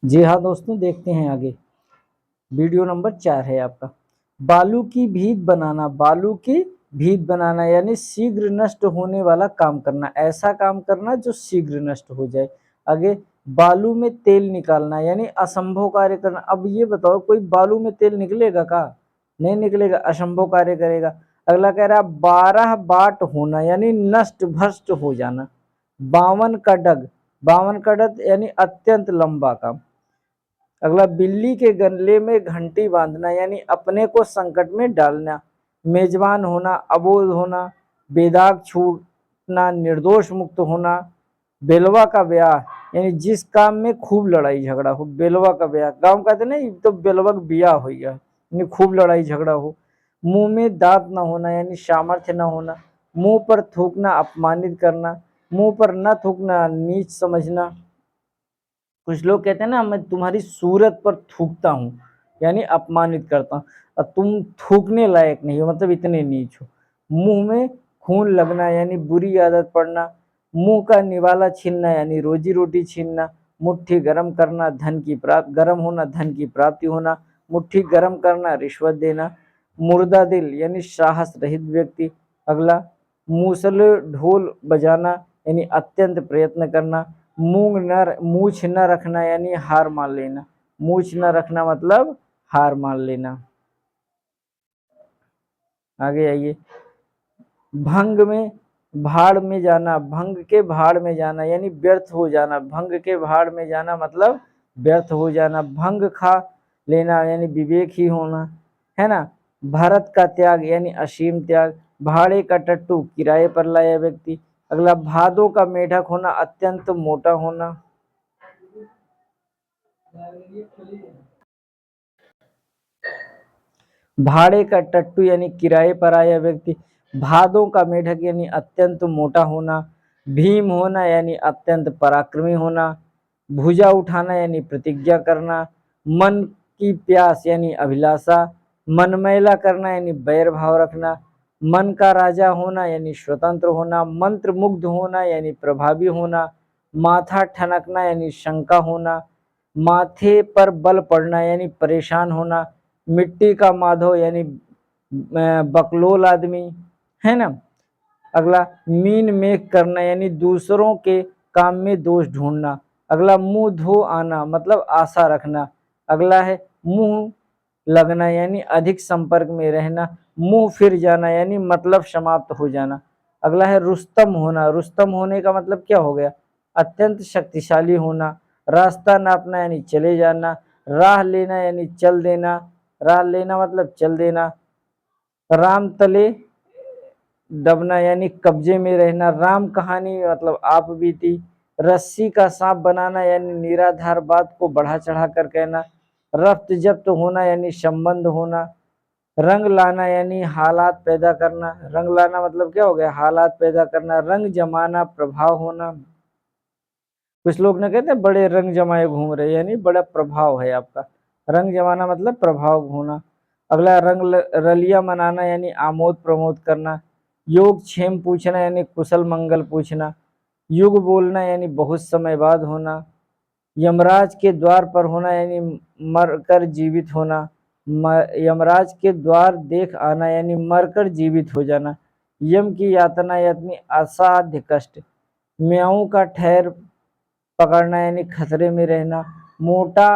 जी हाँ दोस्तों, देखते हैं आगे। वीडियो नंबर 4 है आपका। बालू की भीत बनाना। बालू की भीत बनाना यानी शीघ्र नष्ट होने वाला काम करना, ऐसा काम करना जो शीघ्र नष्ट हो जाए। आगे, बालू में तेल निकालना यानी असंभव कार्य करना। अब ये बताओ, कोई बालू में तेल निकलेगा का? नहीं निकलेगा, असंभव कार्य करेगा। अगला कह रहा 12 बाट होना यानी नष्ट भ्रष्ट हो जाना। 52 का डग। 52 का डग यानी अत्यंत लंबा काम। अगला, बिल्ली के गले में घंटी बांधना यानी अपने को संकट में डालना। मेजबान होना, अबोध होना, बेदाग छूटना, निर्दोष मुक्त होना। बेलवा का ब्याह यानी जिस काम में खूब लड़ाई झगड़ा हो। बेलवा का ब्याह, गांव कहते नहीं तो बेलवा का ब्याह हो गया यानी खूब लड़ाई झगड़ा हो। मुंह में दांत न होना यानी सामर्थ्य न होना। मुंह पर थूकना, अपमानित करना। मुंह पर न थूकना, नीच समझना। कुछ लोग कहते हैं ना, मैं तुम्हारी सूरत पर थूकता हूँ यानी अपमानित करता हूँ, और तुम थूकने लायक नहीं हो, मतलब इतने नीच हो। मुंह में खून लगना यानी बुरी आदत पड़ना। मुंह का निवाला छीनना यानी रोजी रोटी छीनना। मुट्ठी गर्म करना, धन की प्राप्ति, गर्म होना धन की प्राप्ति होना। मुट्ठी गर्म करना, रिश्वत देना। मुर्दा दिल यानी साहस रहित व्यक्ति। अगला, मूसल ढोल बजाना यानी अत्यंत प्रयत्न करना। मूछ न रखना यानी हार मान लेना। मूछ न रखना मतलब हार मान लेना। आगे आइए। भंग में भाड़ में जाना। भंग के भाड़ में जाना यानी व्यर्थ हो जाना। भंग के भाड़ में जाना मतलब व्यर्थ हो जाना। भंग खा लेना यानी विवेक ही होना, है ना। भारत का त्याग यानी असीम त्याग। भाड़े का टट्टू, किराए पर लाया व्यक्ति। अगला, भादों का मेढक होना, अत्यंत मोटा होना। भाड़े का टट्टू यानी किराए पर आया व्यक्ति। भादों का मेढक यानी अत्यंत मोटा होना। भीम होना यानी अत्यंत पराक्रमी होना। भुजा उठाना यानी प्रतिज्ञा करना। मन की प्यास यानी अभिलाषा। मन मैला करना यानी बैर भाव रखना। मन का राजा होना यानी स्वतंत्र होना। मंत्र मुग्ध होना यानी प्रभावी होना। माथा ठनकना यानी शंका होना। माथे पर बल पड़ना यानी परेशान होना। मिट्टी का माधव यानी बकलोल आदमी, है ना। अगला, मीन मेक करना यानी दूसरों के काम में दोष ढूंढना। अगला, मुंह धो आना मतलब आशा रखना। अगला है मुंह लगना यानी अधिक संपर्क में रहना। मुंह फिर जाना यानी मतलब समाप्त हो जाना। अगला है रुस्तम होना। रुस्तम होने का मतलब क्या हो गया? अत्यंत शक्तिशाली होना। रास्ता नापना यानी चले जाना। राह लेना यानी चल देना। राह लेना मतलब चल देना। राम तले दबना यानी कब्जे में रहना। राम कहानी मतलब आप बीती। रस्सी का सांप बनाना यानी निराधार बात को बढ़ा चढ़ा कर कहना। रफ्त जब्त होना यानी संबंध होना। रंग लाना यानी हालात पैदा करना। रंग लाना मतलब क्या हो गया? हालात पैदा करना। रंग जमाना, प्रभाव होना। कुछ लोग ना कहते हैं बड़े रंग जमाए घूम रहे, यानी बड़ा प्रभाव है आपका। रंग जमाना मतलब प्रभाव होना। अगला, रलिया मनाना यानी आमोद प्रमोद करना। योग क्षेम पूछना यानी कुशल मंगल पूछना। युग बोलना यानी बहुत समय बाद होना। यमराज के द्वार पर होना यानी मरकर जीवित होना। यमराज के द्वार देख आना यानी मरकर जीवित हो जाना। यम की यातना यानी असाध्य कष्ट। म्याऊ का ठहर पकड़ना यानी खतरे में रहना। मोटा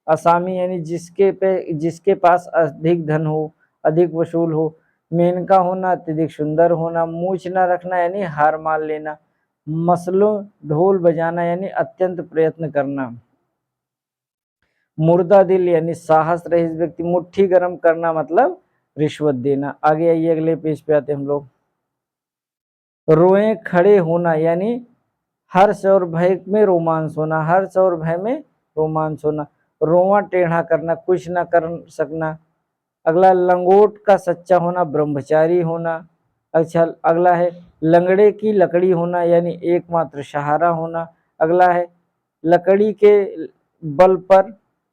असामी यानी जिसके पास अधिक धन हो, अधिक वसूल हो। मेनका होना, अत्यधिक सुंदर होना। मूछ न रखना यानी हार मान लेना। मसलों ढोल बजाना यानी अत्यंत प्रयत्न करना। मुर्दा दिल यानी साहस रहित व्यक्ति। मुट्ठी गर्म करना मतलब रिश्वत देना। आगे आइए, अगले पेज पे आते हम लोग। रोए खड़े होना यानी हर्ष और भय में रोमांस होना। हर्ष और भय में रोमांस होना। रोआ टेढ़ा करना, कुछ न कर सकना। अगला, लंगोट का सच्चा होना, ब्रह्मचारी होना। अच्छा, अगला है लंगड़े की लकड़ी होना यानी एकमात्र सहारा होना। अगला है लकड़ी के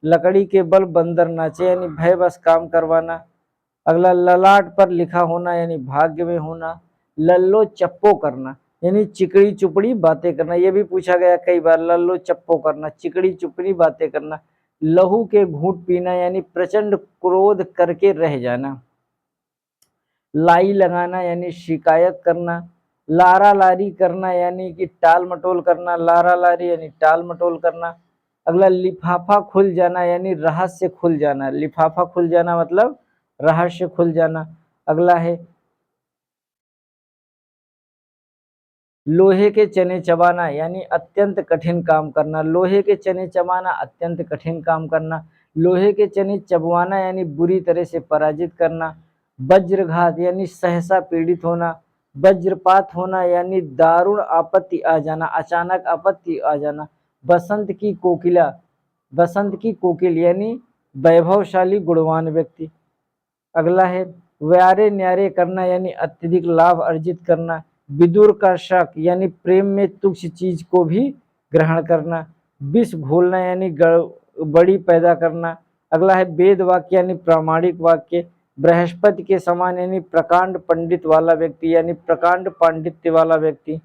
लकड़ी के बल बंदर नाचे यानी भय बस काम करवाना। अगला, ललाट पर लिखा होना यानी भाग्य में होना। लल्लो चप्पो करना यानी चिकड़ी चुपड़ी बातें करना, ये भी पूछा गया कई बार। लल्लो चप्पो करना, चिकड़ी चुपड़ी बातें करना। लहू के घूंट पीना यानी प्रचंड क्रोध करके रह जाना। लाई लगाना यानी शिकायत करना। लारा लारी करना यानी कि टाल मटोल करना, लारा लारी यानी टाल मटोल करना। अगला लिफाफा खुल जाना यानी रहस्य खुल जाना, लिफाफा खुल जाना मतलब रहस्य खुल जाना। अगला है लोहे के चने चबाना यानी अत्यंत कठिन काम करना, लोहे के चने चबाना अत्यंत कठिन काम करना। लोहे के चने चबवाना यानी बुरी तरह से पराजित करना। वज्रघात यानी सहसा पीड़ित होना। वज्रपात होना यानी दारुण आपत्ति आ जाना, अचानक आपत्ति आ जाना। बसंत की कोकिला, बसंत की कोकिल यानी वैभवशाली गुणवान व्यक्ति। अगला है व्यारे न्यारे करना यानी अत्यधिक लाभ अर्जित करना। विदुर का शक यानी प्रेम में तुच्छ चीज को भी ग्रहण करना। विष घोलना यानी गड़बड़ी पैदा करना। अगला है वेद वाक्य यानी प्रामाणिक वाक्य। बृहस्पति के समान यानी प्रकांड पंडित वाला व्यक्ति, यानी प्रकांड पांडित्य वाला व्यक्ति।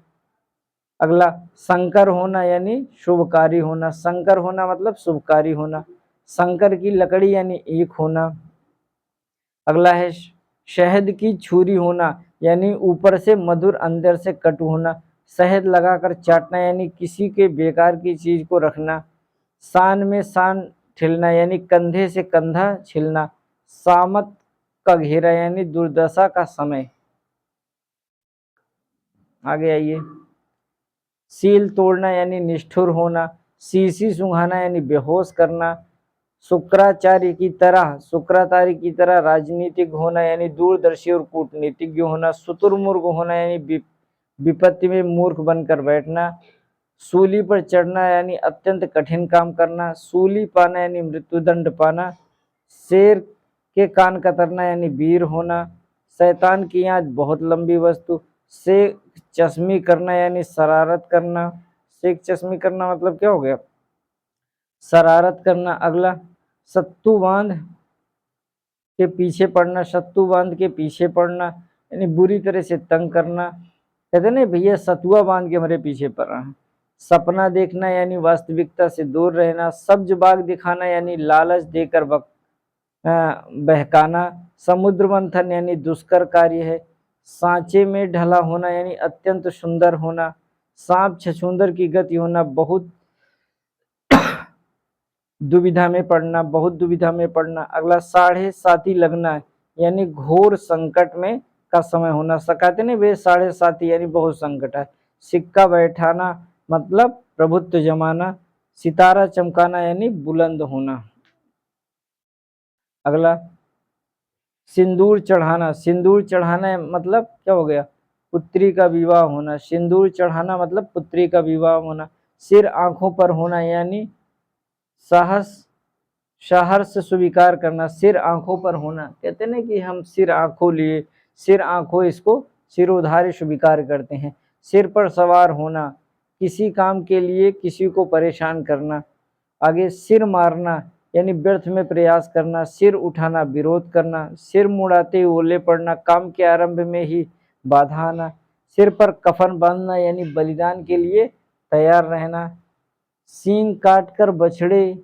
अगला शंकर होना यानी शुभकारी होना, शंकर होना मतलब शुभकारी होना। शंकर की लकड़ी यानी एक होना। अगला है शहद की छुरी होना यानी ऊपर से मधुर अंदर से कटु होना। शहद लगाकर चाटना यानी किसी के बेकार की चीज को रखना। शान में शान ठिलना यानी कंधे से कंधा छिलना। सामत का घेरा यानी दुर्दशा का समय। आगे आइए। सील तोड़ना यानी निष्ठुर होना। शीशी सुंघाना यानी बेहोश करना। शुक्राचार्य की तरह, शुक्राचार्य की तरह राजनीतिक होना यानी दूरदर्शी और कूटनीतिज्ञ होना। शुतुरमुर्ग होना यानी विपत्ति में मूर्ख बनकर बैठना। सूली पर चढ़ना यानी अत्यंत कठिन काम करना। सूली पाना यानी मृत्युदंड पाना। शेर के कान कतरना यानी वीर होना। शैतान की आंख बहुत लंबी वस्तु। शेख चश्मी करना यानी शरारत करना। शेख चश्मी करना मतलब क्या हो गया, शरारत करना। अगला सत्तू बांध के पीछे पड़ना, सत्तू बांध के पीछे पड़ना यानी बुरी तरह से तंग करना। कहते ना भैया सतुआ बांध के हमारे पीछे पड़ रहा है। सपना देखना यानी वास्तविकता से दूर रहना। सब्ज बाग दिखाना यानी लालच देकर बहकाना। समुद्र मंथन यानी दुष्कर कार्य है। सांचे में ढला होना यानी अत्यंत सुंदर होना। सांप छछूंदर की गति होना, बहुत दुविधा में पड़ना, बहुत दुविधा में पड़ना। अगला साढ़े साथी लगना यानी घोर संकट में का समय होना। कहते नहीं वे साढ़े साथी यानी बहुत संकट है। सिक्का बैठाना मतलब प्रभुत्व जमाना। सितारा चमकाना यानी बुलंद होना। अगला सिंदूर चढ़ाना, सिंदूर चढ़ाना मतलब क्या हो गया, पुत्री का विवाह होना। सिंदूर चढ़ाना मतलब पुत्री का विवाह होना। सिर आंखों पर होना यानी साहस सहर्ष स्वीकार करना। सिर आंखों पर होना, कहते ना कि हम सिर आंखों लिए, सिर आंखों इसको सिरोधार्य स्वीकार करते हैं। सिर पर सवार होना, किसी काम के लिए किसी को परेशान करना। आगे सिर मारना यानी व्यर्थ में प्रयास करना। सिर उठाना विरोध करना। सिर मुड़ाते ओले पड़ना, काम के आरंभ में ही बाधा आना। सिर पर कफन बांधना यानी बलिदान के लिए तैयार रहना। सींग काटकर बछड़े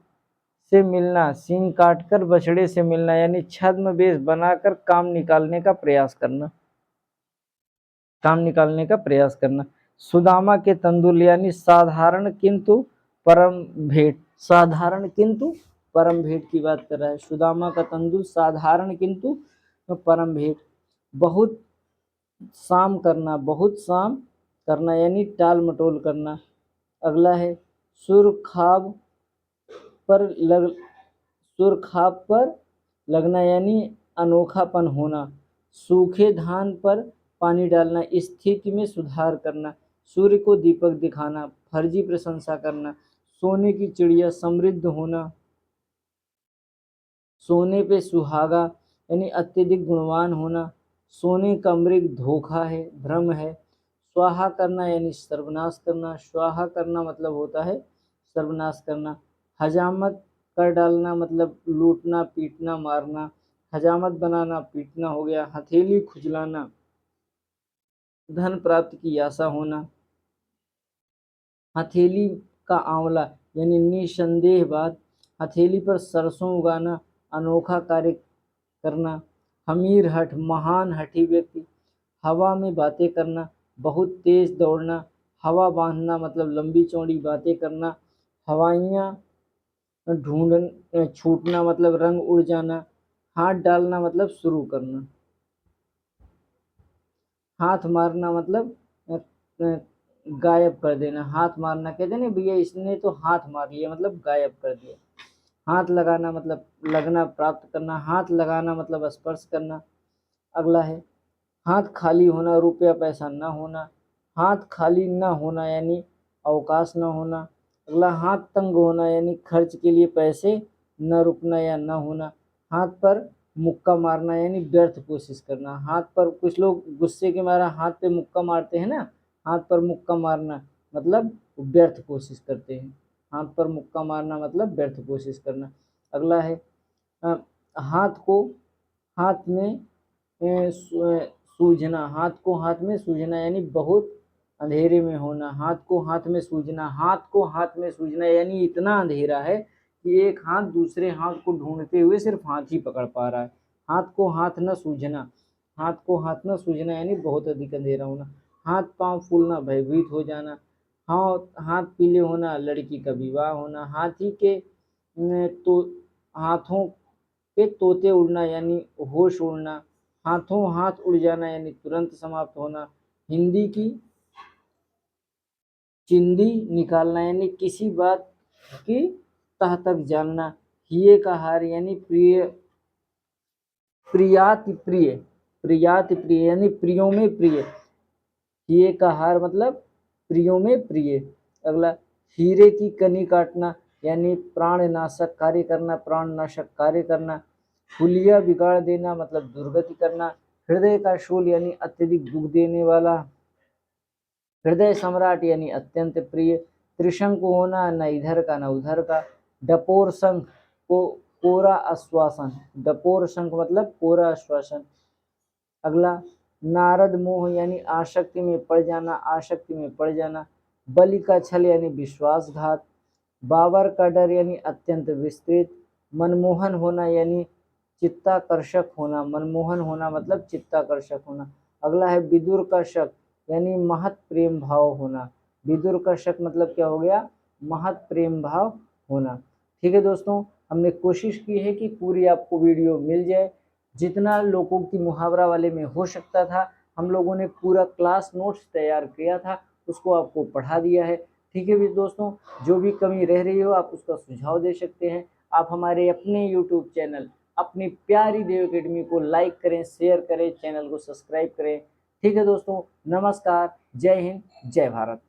से मिलना, सींग काटकर बछड़े से मिलना यानी छद्म वेश बनाकर काम निकालने का प्रयास करना, काम निकालने का प्रयास करना। सुदामा के तंदुल यानी साधारण किंतु परम भेंट, साधारण किंतु परम भेंट की बात कर रहा है। सुदामा का तंदुल साधारण किंतु परम भेंट। बहुत शाम करना, बहुत शाम करना यानी टाल मटोल करना। अगला है सुरखाब पर लग, सुरखाब पर लगना यानी अनोखापन होना। सूखे धान पर पानी डालना, स्थिति में सुधार करना। सूर्य को दीपक दिखाना, फर्जी प्रशंसा करना। सोने की चिड़िया समृद्ध होना। सोने पे सुहागा यानी अत्यधिक गुणवान होना। सोने का मृग धोखा है, भ्रम है। स्वाहा करना यानी सर्वनाश करना, स्वाहा करना मतलब होता है सर्वनाश करना। हजामत कर डालना मतलब लूटना पीटना मारना। हजामत बनाना पीटना हो गया। हथेली खुजलाना धन प्राप्ति की आशा होना। हथेली का आंवला यानी निसंदेह बात, हथेली पर सरसों उगाना, अनोखा कार्य करना। हमीर हठ महान हठी व्यक्ति, हवा में बातें करना, बहुत तेज दौड़ना। हवा बांधना मतलब लंबी चौड़ी बातें करना। हवाइयाँ ढूंढ छूटना मतलब रंग उड़ जाना। हाथ डालना मतलब शुरू करना। हाथ मारना मतलब गायब कर देना। हाथ मारना कहते ना भैया इसने तो हाथ मार लिया मतलब गायब कर दिया। हाथ लगाना मतलब लगना प्राप्त करना। हाथ लगाना मतलब स्पर्श करना। अगला है हाथ खाली होना, रुपया पैसा ना होना। हाथ खाली ना होना यानी अवकाश ना होना। अगला हाथ तंग होना यानी खर्च के लिए पैसे न रुकना या न होना। हाथ पर मुक्का मारना यानी व्यर्थ कोशिश करना। हाथ पर कुछ लोग गुस्से के मारा हाथ पे मुक्का मारते हैं ना, हाथ पर मुक्का मारना मतलब व्यर्थ कोशिश करते हैं। हाथ पर मुक्का मारना मतलब व्यर्थ कोशिश करना। अगला है हाथ को हाथ में सूझना। हाथ को हाथ में सूझना यानी बहुत अंधेरे में होना। हाथ को हाथ में सूझना, हाथ को हाथ में सूझना यानी इतना अंधेरा है कि एक हाथ दूसरे हाथ को ढूंढते हुए सिर्फ हाथ ही पकड़ पा रहा है। हाथ को हाथ न सूझना, हाथ को हाथ न सूझना यानी बहुत अधिक अंधेरा होना। हाथ पांव फूलना, भयभीत हो जाना। हाथ पीले होना, लड़की का विवाह होना। हाथी के तो हाथों पे तोते उड़ना यानी होश उड़ना। हाथों हाथ उड़ जाना यानी तुरंत समाप्त होना। हिंदी की चिंदी निकालना यानी किसी बात की तह तक जानना। हिये का हार यानी प्रिय प्रियाति प्रिय, प्रियाति प्रिय यानी प्रियों में प्रिय। हिये का हार मतलब प्रियों में प्रिय। अगला हीरे की कनी काटना यानी प्राण नाशक कार्य करना, प्राण नाशक कार्य करना। हुलिया बिगाड़ देना मतलब दुर्गति करना। हृदय का शूल यानी अत्यधिक दुख देने वाला। हृदय सम्राट यानी अत्यंत प्रिय। त्रिशंकु होना, न इधर का न उधर का। डपोर शंख को कोरा आश्वासन, डपोर शंख मतलब कोरा आश्वासन। अगला नारद मोह यानी आसक्ति में पड़ जाना, आसक्ति में पड़ जाना। बलि का छल यानी विश्वासघात। बाबर का डर यानी अत्यंत विस्तृत। मनमोहन होना यानी चित्ताकर्षक होना, मनमोहन होना मतलब चित्ताकर्षक होना। अगला है विदुर का शक यानी महत प्रेम भाव होना। विदुर का शक मतलब क्या हो गया, महत प्रेम भाव होना। ठीक है दोस्तों, हमने कोशिश की है कि पूरी आपको वीडियो मिल जाए। जितना लोगों की मुहावरा वाले में हो सकता था हम लोगों ने पूरा क्लास नोट्स तैयार किया था, उसको आपको पढ़ा दिया है। ठीक है भी दोस्तों, जो भी कमी रह रही हो आप उसका सुझाव दे सकते हैं। आप हमारे अपने यूट्यूब चैनल अपनी प्यारी देव अकेडमी को लाइक करें, शेयर करें, चैनल को सब्सक्राइब करें। ठीक है दोस्तों, नमस्कार, जय हिंद, जय भारत।